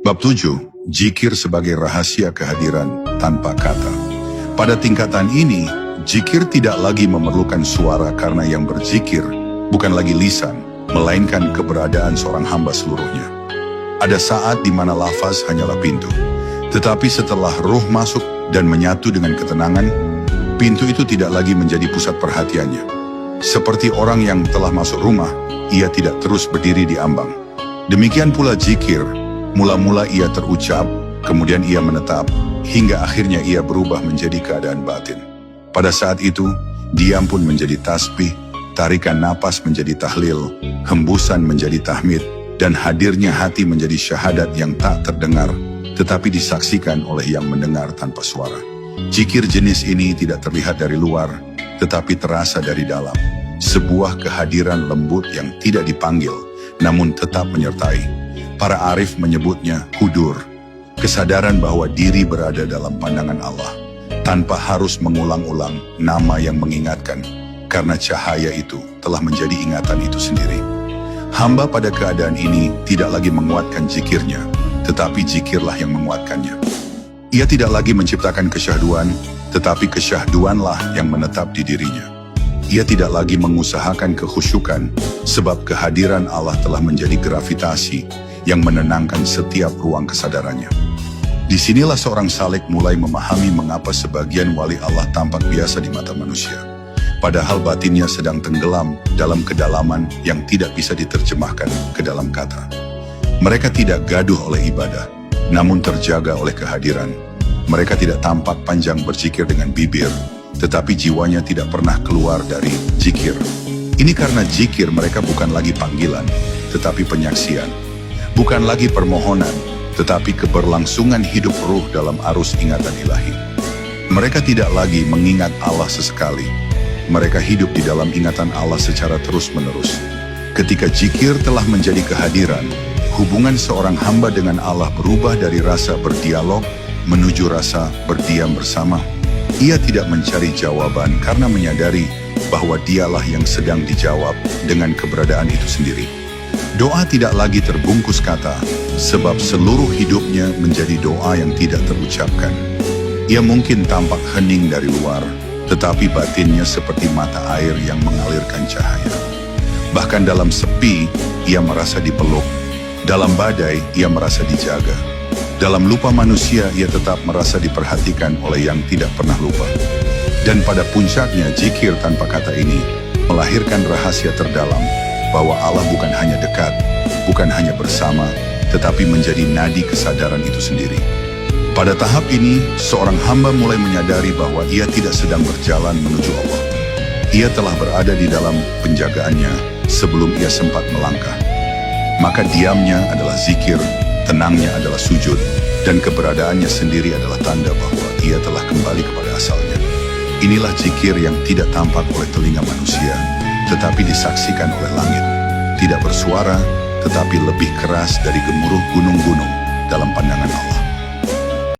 Bab 7, Zikir sebagai rahasia kehadiran tanpa kata. Pada tingkatan ini, zikir tidak lagi memerlukan suara karena yang berzikir bukan lagi lisan, melainkan keberadaan seorang hamba seluruhnya. Ada saat di mana lafaz hanyalah pintu. Tetapi setelah roh masuk dan menyatu dengan ketenangan, pintu itu tidak lagi menjadi pusat perhatiannya. Seperti orang yang telah masuk rumah, ia tidak terus berdiri di ambang. Demikian pula zikir. Mula-mula ia terucap, kemudian ia menetap, hingga akhirnya ia berubah menjadi keadaan batin. Pada saat itu, diam pun menjadi tasbih, tarikan napas menjadi tahlil, hembusan menjadi tahmid, dan hadirnya hati menjadi syahadat yang tak terdengar, tetapi disaksikan oleh yang mendengar tanpa suara. Zikir jenis ini tidak terlihat dari luar, tetapi terasa dari dalam. Sebuah kehadiran lembut yang tidak dipanggil, namun tetap menyertai. Para arif menyebutnya hudur, kesadaran bahwa diri berada dalam pandangan Allah, tanpa harus mengulang-ulang nama yang mengingatkan, karena cahaya itu telah menjadi ingatan itu sendiri. Hamba pada keadaan ini tidak lagi menguatkan zikirnya, tetapi zikirlah yang menguatkannya. Ia tidak lagi menciptakan kesyahduan, tetapi kesyahduanlah yang menetap di dirinya. Ia tidak lagi mengusahakan kekhusyukan, sebab kehadiran Allah telah menjadi gravitasi yang menenangkan setiap ruang kesadarannya. Disinilah seorang salik mulai memahami mengapa sebagian wali Allah tampak biasa di mata manusia, padahal batinnya sedang tenggelam dalam kedalaman yang tidak bisa diterjemahkan ke dalam kata. Mereka tidak gaduh oleh ibadah, namun terjaga oleh kehadiran. Mereka tidak tampak panjang berzikir dengan bibir, tetapi jiwanya tidak pernah keluar dari zikir. Ini karena zikir mereka bukan lagi panggilan, tetapi penyaksian. Bukan lagi permohonan, tetapi keberlangsungan hidup ruh dalam arus ingatan ilahi. Mereka tidak lagi mengingat Allah sesekali. Mereka hidup di dalam ingatan Allah secara terus-menerus. Ketika zikir telah menjadi kehadiran, hubungan seorang hamba dengan Allah berubah dari rasa berdialog menuju rasa berdiam bersama. Ia tidak mencari jawaban karena menyadari bahwa dialah yang sedang dijawab dengan keberadaan itu sendiri. Doa tidak lagi terbungkus kata, sebab seluruh hidupnya menjadi doa yang tidak terucapkan. Ia mungkin tampak hening dari luar, tetapi batinnya seperti mata air yang mengalirkan cahaya. Bahkan dalam sepi, ia merasa dipeluk. Dalam badai, ia merasa dijaga. Dalam lupa manusia, ia tetap merasa diperhatikan oleh yang tidak pernah lupa. Dan pada puncaknya, zikir tanpa kata ini melahirkan rahasia terdalam, bahwa Allah bukan hanya dekat, bukan hanya bersama, tetapi menjadi nadi kesadaran itu sendiri. Pada tahap ini, seorang hamba mulai menyadari bahwa ia tidak sedang berjalan menuju Allah. Ia telah berada di dalam penjagaannya sebelum ia sempat melangkah. Maka diamnya adalah zikir, tenangnya adalah sujud, dan keberadaannya sendiri adalah tanda bahwa ia telah kembali kepada asalnya. Inilah zikir yang tidak tampak oleh telinga manusia, tetapi disaksikan oleh langit. Tidak bersuara, tetapi lebih keras dari gemuruh gunung-gunung dalam pandangan Allah.